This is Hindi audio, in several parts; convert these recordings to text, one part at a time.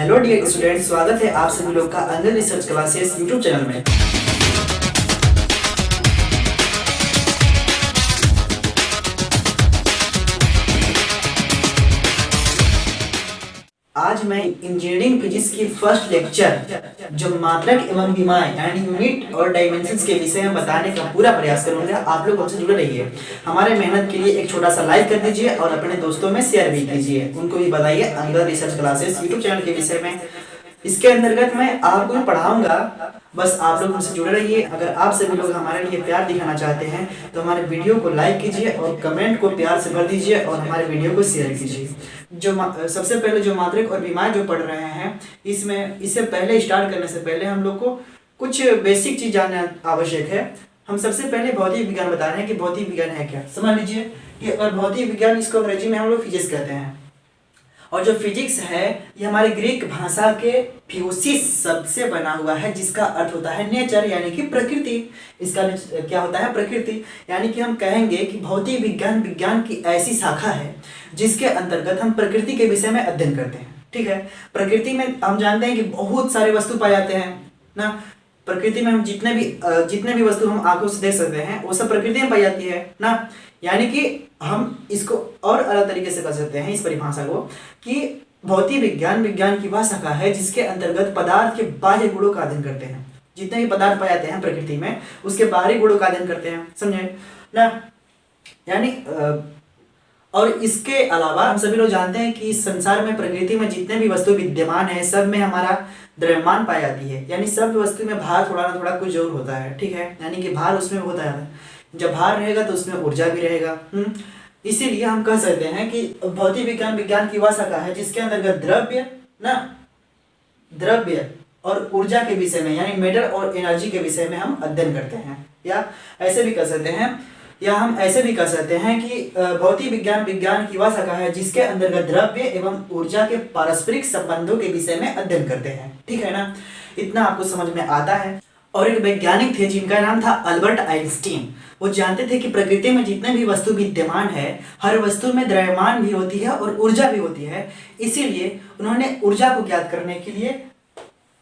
हेलो डियर स्टूडेंट, स्वागत है आप सभी लोग का Angad research classes YouTube channel में। आज मैं इंजीनियरिंग फिजिक्स की फर्स्ट लेक्चर जो मात्रक एवं विमाएं यानी यूनिट और डायमेंशंस के विषय में बताने का पूरा प्रयास करूंगा। आप लोग हमसे जुड़े रहिए। हमारे मेहनत के लिए एक छोटा सा लाइक कर दीजिए और अपने दोस्तों में शेयर भी कीजिए, उनको भी बताइए Angad research classes YouTube channel के विषय में। इसके अंतर्गत मैं आपको पढ़ाऊंगा, बस आप लोग हमसे जुड़े रहिए। अगर आप सभी लोग हमारे लिए प्यार दिखाना चाहते हैं तो हमारे वीडियो को लाइक कीजिए और कमेंट को प्यार से भर दीजिए और हमारे वीडियो को शेयर कीजिए। सबसे पहले जो मात्रक और विमाएं जो पढ़ रहे हैं, इससे पहले स्टार्ट करने से पहले हम लोग को कुछ बेसिक चीज जानना आवश्यक है। हम सबसे पहले भौतिक विज्ञान बता रहे हैं कि भौतिक विज्ञान है क्या। समझ लीजिए कि अगर भौतिक विज्ञान, इसको अंग्रेजी में हम लोग फिजिक्स कहते हैं, और जो फिजिक्स है ये हमारे ग्रीक भाषा के फ्यूसिस शब्द से बना हुआ है, जिसका अर्थ होता है नेचर यानी कि प्रकृति। इसका क्या होता है? प्रकृति। यानी कि हम कहेंगे कि भौतिक विज्ञान विज्ञान की ऐसी शाखा है जिसके अंतर्गत हम प्रकृति के विषय में अध्ययन करते हैं। ठीक है, प्रकृति में हम जानते हैं कि बहुत सारे वस्तु पाए जाते हैं ना। प्रकृति में हम जितने भी वस्तु हम आंखों से देख सकते हैं वो सब प्रकृति में पाई जाती है ना। यानी कि हम इसको और अलग तरीके से कर सकते हैं इस परिभाषा को कि भौतिक विज्ञान विज्ञान की वह शाखा है जिसके अंतर्गत पदार्थ के बाह्य गुणों का अध्ययन करते हैं। जितने भी पदार्थ पाए जाते हैं प्रकृति में उसके बाहरी गुणों का अध्ययन करते हैं, समझे ना। यानी और इसके अलावा हम सभी लोग जानते हैं कि इस संसार में प्रकृति में जितने भी वस्तु विद्यमान है सब में हमारा द्रव्यमान पाई जाती है। यानी सब वस्तु में भार थोड़ा ना थोड़ा कुछ जरूर होता है। ठीक है, यानी कि भार उसमें होता है। जब भार रहेगा तो उसमें ऊर्जा भी रहेगा। इसीलिए हम कह सकते हैं कि भौतिक विज्ञान विज्ञान की वह शाखा है जिसके अंतर्गत द्रव्य और ऊर्जा के विषय में यानी मैटर और एनर्जी के विषय में हम अध्ययन करते हैं। या ऐसे भी कर सकते हैं कि भौतिक विज्ञान विज्ञान की वह शाखा है जिसके अंतर्गत द्रव्य एवं ऊर्जा के पारस्परिक संबंधों के विषय में अध्ययन करते हैं। ठीक है ना, इतना आपको समझ में आता है। और एक वैज्ञानिक थे जिनका नाम था अल्बर्ट आइंस्टीन। वो जानते थे कि प्रकृति में जितने भी वस्तु विद्यमान है हर वस्तु में द्रव्यमान भी होती है और ऊर्जा भी होती है। इसीलिए उन्होंने ऊर्जा को ज्ञात करने के लिए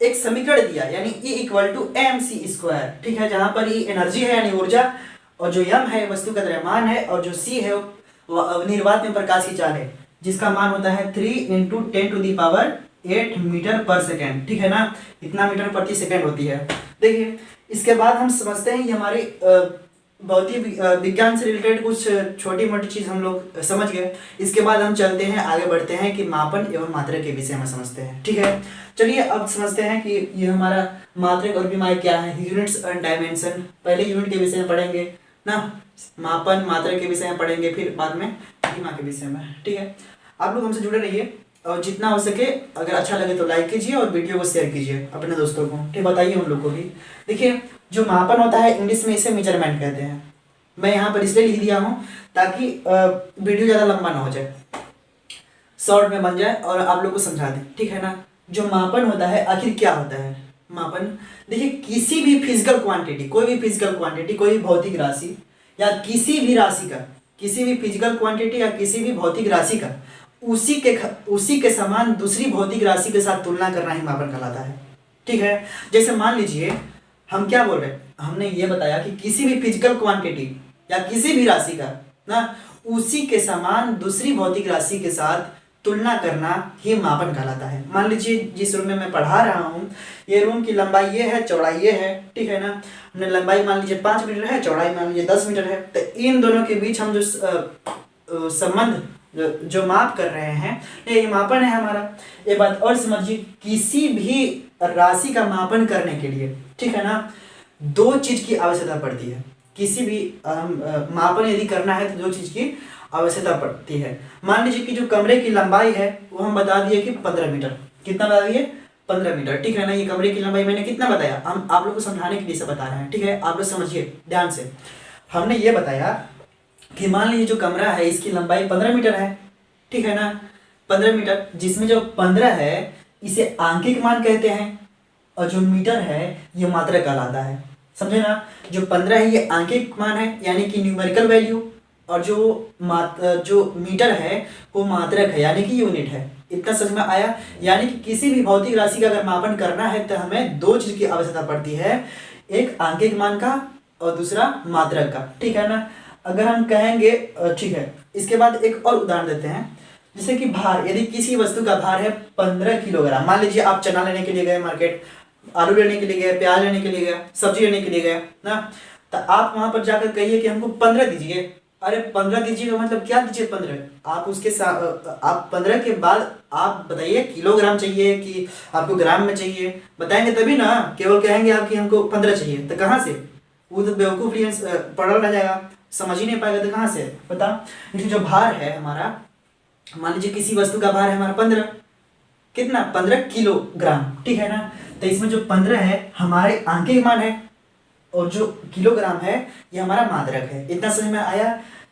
एक समीकरण दिया, यानी E = mc²। ठीक है, जहां पर E एनर्जी है यानी ऊर्जा, और जो m है वस्तु का द्रव्यमान है, और जो c है वो निर्वात में प्रकाश की चाल है, जिसका मान होता है 3 × 10⁸ मीटर पर सेकेंड। ठीक है ना, इतना मीटर प्रति सेकेंड होती है। देखिए, इसके बाद हम समझते हैं ये हमारी भौतिक विज्ञान से रिलेटेड कुछ छोटी मोटी चीज हम लोग समझ गए। इसके बाद हम चलते हैं, आगे बढ़ते हैं कि मापन एवं मात्रक के विषय में समझते हैं। ठीक है, चलिए अब समझते हैं कि ये हमारा मात्रक और विमाएं क्या है। यूनिट्स एंड डायमेंशन, पहले यूनिट के विषय में पढ़ेंगे ना, मापन मात्रक के विषय में पढ़ेंगे, फिर बाद में विमा के विषय में। ठीक है, आप लोग हमसे जुड़े रहिए और जितना हो सके अगर अच्छा लगे तो लाइक कीजिए और वीडियो को शेयर कीजिए अपने दोस्तों को। ठीक, बताइए उन लोग को भी। देखिए, जो मापन होता है इंग्लिश में इसे मेजरमेंट कहते हैं। मैं यहाँ पर इसलिए लिख दिया हूँ ताकि वीडियो ज़्यादा लंबा ना हो जाए, शॉर्ट में बन जाए और आप लोग को समझा दें। ठीक है ना, जो मापन होता है आखिर क्या होता है मापन। देखिए, किसी भी फिजिकल क्वांटिटी, कोई भी फिजिकल क्वांटिटी, कोई भी भौतिक राशि या किसी भी राशि का, किसी भी फिजिकल क्वांटिटी या किसी भी भौतिक राशि का उसी के समान दूसरी भौतिक राशि के साथ तुलना करना ही मापन कहलाता है। ठीक है, जैसे मान लीजिए हम क्या बोल रहे हैं, हमने ये बताया कि किसी भी फिजिकल क्वांटिटी या किसी भी राशि का ना उसी के समान दूसरी भौतिक राशि के साथ तुलना करना ही मापन कहलाता है। मान लीजिए जिस रूम में मैं पढ़ा रहा हूँ, ये रूम की लंबाई ये है, चौड़ाई ये है। ठीक है ना, हमने लंबाई मान लीजिए 5 मीटर है, चौड़ाई मान लीजिए 10 मीटर है। तो इन दोनों के बीच हम जो संबंध जो माप कर रहे हैं ये मापन है हमारा। एक बात और समझिए, किसी भी राशि का मापन करने के लिए, ठीक है ना, 2 चीज की आवश्यकता पड़ती है। किसी भी मापन यदि करना है तो 2 चीज की आवश्यकता पड़ती है। मान लीजिए कि जो कमरे की लंबाई है वो हम बता दिए कि 15 मीटर। कितना बता दिए? 15 मीटर। ठीक है ना, ये कमरे की लंबाई मैंने कितना बताया, हम आप लोग को समझाने के लिए से बता रहे हैं। ठीक है, आप लोग समझिए ध्यान से। हमने ये बताया कि मान लीजिए जो कमरा है इसकी लंबाई 15 मीटर है। ठीक है ना, 15 मीटर, जिसमें जो 15 है इसे आंकिक मान कहते हैं और जो मीटर है ये मात्रक कहलाता है। समझे ना, जो 15 है ये आंकिक मान है यानी कि न्यूमेरिकल वैल्यू, और जो मीटर है वो मात्रक है यानी कि यूनिट है। इतना समझ में आया। यानी कि किसी भी भौतिक राशि का अगर मापन करना है तो हमें दो चीज की आवश्यकता पड़ती है, एक आंकिक मान का और दूसरा मात्रक का, ठीक है ना। अगर हम कहेंगे ठीक है, इसके बाद एक और उदाहरण देते हैं। जैसे कि भार, यदि किसी वस्तु का भार है 15 किलोग्राम, मान लीजिए आप चना लेने के लिए गए मार्केट, आलू लेने के लिए गए, प्याज लेने के लिए गए, सब्जी लेने के लिए गए ना, तो आप वहां पर जाकर कहिए कि हमको 15 दीजिए। अरे 15 दीजिए का मतलब क्या दीजिए 15? आप उसके साथ आप 15 के बाद आप बताइए किलोग्राम चाहिए कि आपको ग्राम में चाहिए, बताएंगे तभी ना। केवल कहेंगे आप कि हमको 15 चाहिए, तो कहाँ से? वो तो बेवकूफ पढ़ा रह जाएगा, समझ ही नहीं पाएगा, तो कहाँ से बता। लेकिन जो भार है हमारा, मान लीजिए किसी वस्तु का भार है हमारा 15, कितना? 15 किलोग्राम, ठीक है ना। तो इसमें जो 15 है हमारे आंकिक मान है और जो किलोग्राम है ये हमारा मात्रक है। इतना समझ में आया।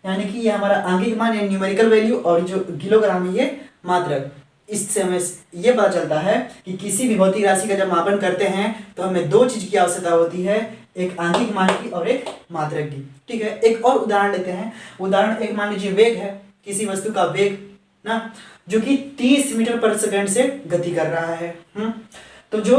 यानी कि ये हमारा आंकिक मान है न्यूमेरिकल वैल्यू, और जो किलोग्राम है ये मात्रक। इससे हमें ये पता चलता है कि किसी भी भौतिक राशि का जब मापन करते हैं तो हमें दो चीज की आवश्यकता होती है, एक आंकिक मान की और एक मात्रक की, ठीक है। एक और उदाहरण लेते हैं। उदाहरण एक, मान लीजिए वेग है, किसी वस्तु का वेग ना, जो कि 30 मीटर पर सेकंड से गति कर रहा है। तो जो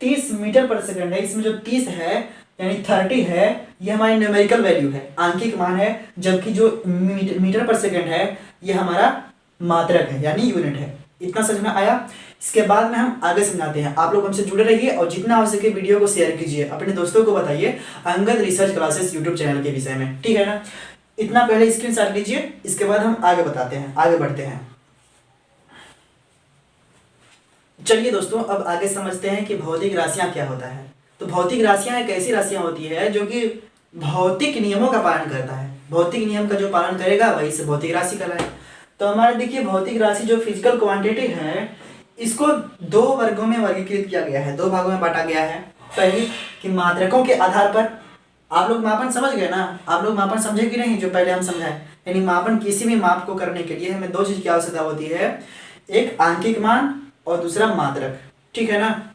30 मीटर पर सेकंड है, इसमें जो 30 है यानी 30 है, ये हमारी न्यूमेरिकल वैल्यू है, आंकिक मान है। जबकि जो मीटर पर सेकंड है ये हमारा मात्रक है यानी यूनिट है। इतना समझ में आया। इसके बाद में हम आगे समझाते हैं। आप लोग हमसे जुड़े रहिए और जितना हो सके वीडियो को शेयर कीजिए, अपने दोस्तों को बताइए Angad research classes YouTube channel के विषय में, ठीक है ना। इतना पहले स्क्रीनशॉट लीजिए, इसके बाद हम आगे बताते हैं, आगे बढ़ते हैं। चलिए दोस्तों, अब आगे समझते हैं कि भौतिक राशियां क्या होता है। तो भौतिक राशियां एक ऐसी राशियां होती है जो कि भौतिक नियमों का पालन करता है। भौतिक नियम का जो पालन करेगा वही से भौतिक राशि कहलाए। तो हमारे देखिए भौतिक राशि जो फिजिकल क्वांटिटी है, इसको दो वर्गों में वर्गीकृत किया गया है, दो भागों में बांटा गया है। पहली कि मात्रकों के आधार पर, आप लोग मापन समझ गए ना, आप लोग मापन समझे कि नहीं जो पहले हम समझाए। यानी मापन, किसी भी माप को करने के लिए हमें दो चीज की आवश्यकता होती है, एक आंकिक मान और दूसरा मात्रक, ठीक है ना।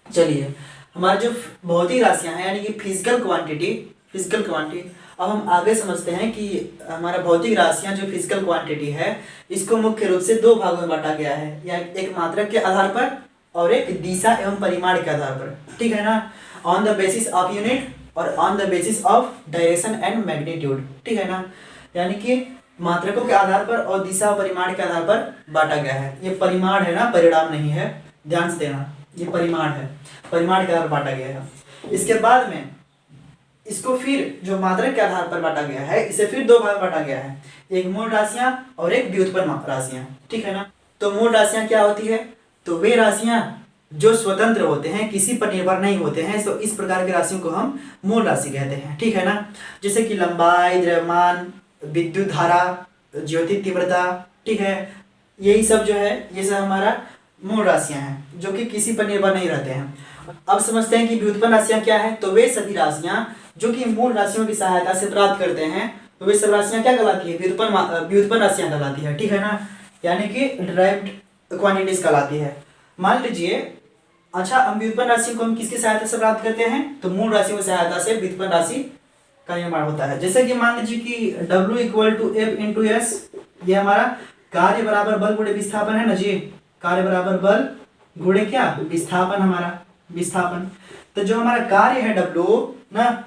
चलिए, हमारे जो भौतिक राशियां हैं यानी कि फिजिकल क्वांटिटी, अब हम आगे समझते हैं कि हमारा भौतिक राशियां जो फिजिकल क्वांटिटी है, इसको मुख्य रूप से दो भागों में बांटा गया है, या एक मात्रक के आधार पर और एक दिशा एवं परिमाण के आधार पर, ठीक है ना। On the basis of unit और on the basis of direction and magnitude, ठीक है ना। यानी कि मात्रकों के आधार पर और दिशा और परिमाण के आधार पर बांटा गया है। ये परिमाण है ना, परिणाम नहीं है, ध्यान से देना, ये परिमाण है, परिमाण के आधार पर बांटा गया है। इसके बाद में इसको फिर जो मात्रक के आधार पर बांटा गया है, इसे फिर दो भाग बांटा गया है, एक मूल राशियां और एक व्युत्पन्न राशियां, ठीक है ना। तो मूल राशियां क्या होती है? तो वे राशियां जो स्वतंत्र होते हैं, किसी पर निर्भर नहीं होते हैं, तो इस प्रकार की राशियों को हम मूल राशि कहते हैं, ठीक है ना। जैसे कि लंबाई, द्रव्यमान, विद्युत धारा, ज्योति तीव्रता, ठीक है, यही सब जो है ये सब हमारा मूल राशियां हैं जो कि किसी पर निर्भर नहीं रहते हैं। अब समझते हैं कि व्युत्पन्न राशियां क्या है। तो वे सभी राशियां जो कि मूल राशियों की सहायता से प्राप्त करते हैं, तो वे सब राशियां क्या कहलाती है? व्युत्पन्न राशियां कहलाती है, ठीक है ना। यानी कि डिराइव्ड क्वांटिटीज कहलाती है। मान लीजिए, अच्छा, हम व्युत्पन्न राशियों को हम किसकी सहायता से प्राप्त करते हैं? तो मूल राशियों की सहायता से व्युत्पन्न राशि का निर्माण होता है। जैसे कि मान लीजिए कि W = F × S, ये हमारा कार्य बराबर बल गुणे विस्थापन है ना जी। कार्य बराबर बल गुणे क्या? विस्थापन, हमारा विस्थापन। तो जो हमारा कार्य है W ना,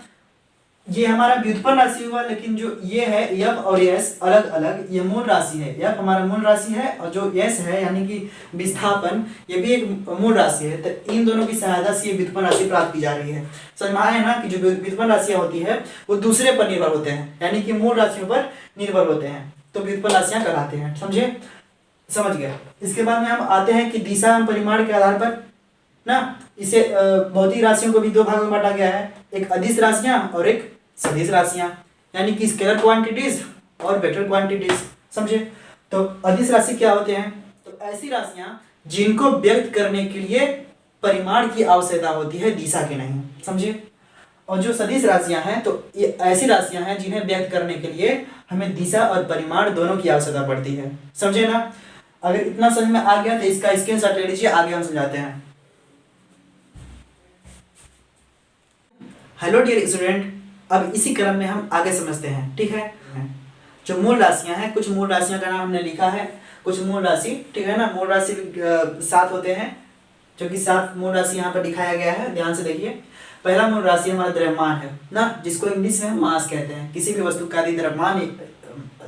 ये हमारा व्युत्पन्न राशि हुआ, लेकिन जो ये है F और S अलग अलग, ये मूल राशि है। F हमारा मूल राशि है और जो S है यानी कि विस्थापन, ये भी एक मूल राशि है। तो इन दोनों की सहायता से ये व्युत्पन्न राशि प्राप्त की जा रही है। समझ में आया ना कि जो व्युत्पन्न राशियां होती है वो दूसरे पर निर्भर होते हैं, यानी कि मूल राशियों पर निर्भर होते हैं, तो व्युत्पन्न राशियां कहलाते हैं। समझे? समझ गए। इसके बाद में हम आते हैं कि दिशा एवं परिमाण के आधार पर ना, इसे भौतिक राशियों को भी दो भागों में बांटा गया है, एक अदिश राशियां और एक सदिश राशियां, यानी कि स्केलर क्वांटिटीज और वेक्टर क्वांटिटीज। समझे? तो अदिश राशि क्या होते हैं? तो ऐसी राशियां जिनको व्यक्त करने के लिए परिमाण की आवश्यकता होती है, दिशा की नहीं। समझे? और जो सदिश राशियां हैं, तो ये ऐसी राशियां हैं जिन्हें व्यक्त करने के लिए हमें दिशा और परिमाण दोनों की आवश्यकता पड़ती है। समझे ना? अगर इतना समझ में आ गया तो इसका स्क्रीनशॉट ले लीजिए, आगे हम समझाते हैं। हेलो डियर स्टूडेंट, अब इसी क्रम में हम आगे समझते हैं, ठीक है। जो मूल राशियां हैं, कुछ मूल राशियों का नाम हमने लिखा है, कुछ मूल राशि, ठीक है ना। मूल राशि 7 होते हैं, जो कि 7 मूल राशि यहाँ पर दिखाया गया है, ध्यान से देखिए। पहला मूल राशि हमारा द्रव्यमान है ना, जिसको इंग्लिश में मास कहते हैं। किसी भी वस्तु का द्रव्यमान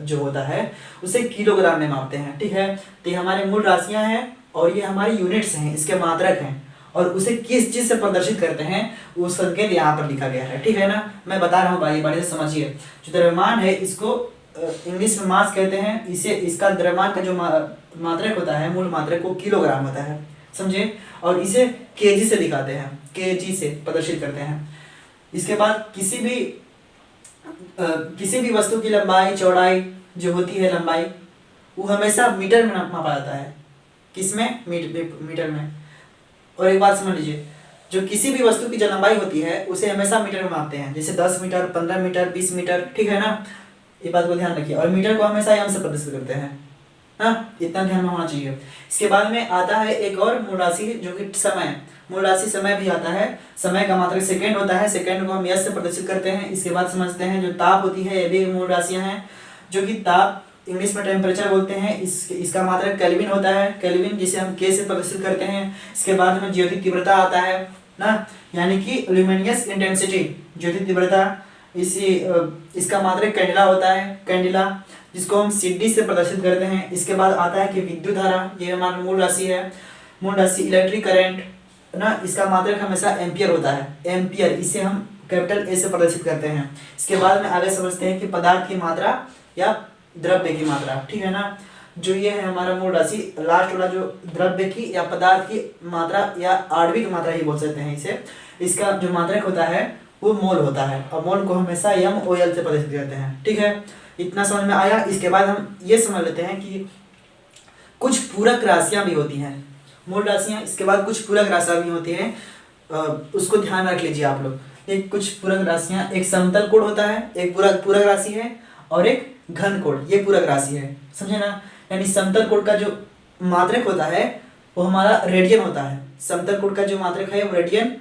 जो होता है उसे किलोग्राम में मापते हैं, ठीक है। तो ये हमारे मूल राशियां हैं और ये हमारी यूनिट्स हैं, इसके मात्रक हैं, और उसे किस चीज से प्रदर्शित करते हैं उस संकेत यहाँ पर लिखा गया है, ठीक है ना। मैं बता रहा हूँ बारी बारी से समझिए। जो द्रव्यमान है इसको इंग्लिश में मास कहते हैं, इसे इसका द्रव्यमान का जो मात्रक होता है, मूल मात्रक, वो किलोग्राम होता है, समझे। और इसे केजी से दिखाते हैं, केजी से प्रदर्शित करते हैं। इसके बाद किसी भी वस्तु की लंबाई चौड़ाई जो होती है, लंबाई, वो हमेशा मीटर में मापा जाता है। किसमें? मीटर में। और एक बात समझ लीजिए, जो किसी भी वस्तु की जो लंबाई होती है उसे हमेशा मीटर में मापते हैं, जैसे 10 मीटर, 15 मीटर, 20 मीटर, ठीक है ना। ये बात को ध्यान रखिए। और मीटर को हमेशा एम से प्रदर्शित करते हैं, हाँ, इतना ध्यान में होना चाहिए। इसके बाद में आता है एक और मूल राशि जो कि समय। मूल राशि समय भी आता है। समय का मात्रक सेकंड होता है, सेकंड को हम एस से प्रदर्शित करते हैं। इसके बाद समझते हैं जो ताप होती है, ये भी मूल राशियां हैं, जो कि ताप इंग्लिश में टेम्परेचर बोलते हैं। इसका मात्रक केल्विन होता है, केल्विन, जिसे हम के से प्रदर्शित करते हैं। इसके बाद में ज्योति तीव्रता आता है ना, यानी कि ल्यूमिनियस इंटेंसिटी, ज्योति तीव्रता। इसका मात्रक कैंडिला होता है, कैंडिला, जिसको हम सीडी से प्रदर्शित करते हैं। इसके बाद आता है कि विद्युत धारा, ये हमारा मूल राशि है, मूल राशि इलेक्ट्रिक करंट ना, इसका मात्रक हमेशा एम्पियर होता है, एम्पियर, इसे हम कैपिटल ए से प्रदर्शित करते हैं। इसके बाद में आगे समझते हैं कि पदार्थ की मात्रा या द्रव्य की मात्रा, ठीक है ना। जो ये है हमारा मूल राशि, लास्ट वाला जो द्रव्य की या पदार्थ की मात्रा या आणविक मात्रा ही बोल सकते हैं इसे, इसका जो मात्रक होता है वो मोल होता है, और मोल को हमेशा MOL से प्रदर्शित करते हैं, ठीक है। इतना समझ में आया। इसके बाद हम ये समझ लेते हैं कि कुछ पूरक राशियां भी होती हैं, मूल राशियां। इसके बाद कुछ पूरक राशियां भी होती हैं, उसको ध्यान रख लीजिए आप लोग। एक कुछ पूरक राशियां, एक समतल कोण होता है, एक पूरक राशि है, और एक घन कोण, ये पूरक राशि है, समझे ना। यानी समतल कोण का जो मात्रक होता है वो हमारा रेडियन होता है। समतल कोण का जो मात्रक है वो रेडियन,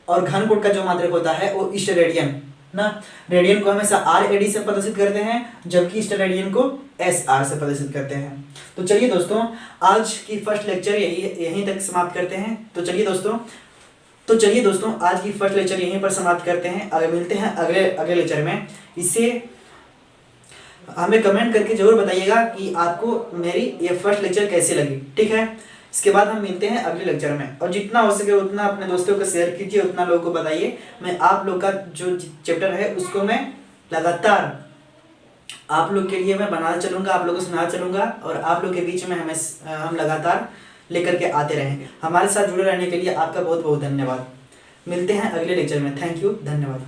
और घन कोण का जो मात्रक होता है वो इष्ट रेडियन ना। रेडियन को हमेशा RAD से प्रदर्शित करते हैं, जबकि इष्ट रेडियन को SR से प्रदर्शित करते हैं। तो चलिए दोस्तों, आज की फर्स्ट लेक्चर यहीं तक समाप्त करते हैं। तो चलिए दोस्तों आज की फर्स्ट लेक्चर यहीं पर समाप्त करते हैं। अगर मिलते हैं अगले लेक्चर में। इसे हमें कमेंट करके जरूर बताइएगा कि आपको मेरी ये फर्स्ट लेक्चर कैसी लगी, ठीक है। इसके बाद हम मिलते हैं अगले लेक्चर में, और जितना हो सके उतना अपने दोस्तों को शेयर कीजिए, उतना लोगों को बताइए। मैं आप लोग का जो चैप्टर है उसको मैं लगातार आप लोग के लिए मैं बनाना चलूँगा, आप लोगों को सुना चलूँगा, और आप लोग के बीच में हम लगातार लेकर के आते रहेंगे। हमारे साथ जुड़े रहने के लिए आपका बहुत बहुत धन्यवाद। मिलते हैं अगले लेक्चर में। थैंक यू, धन्यवाद।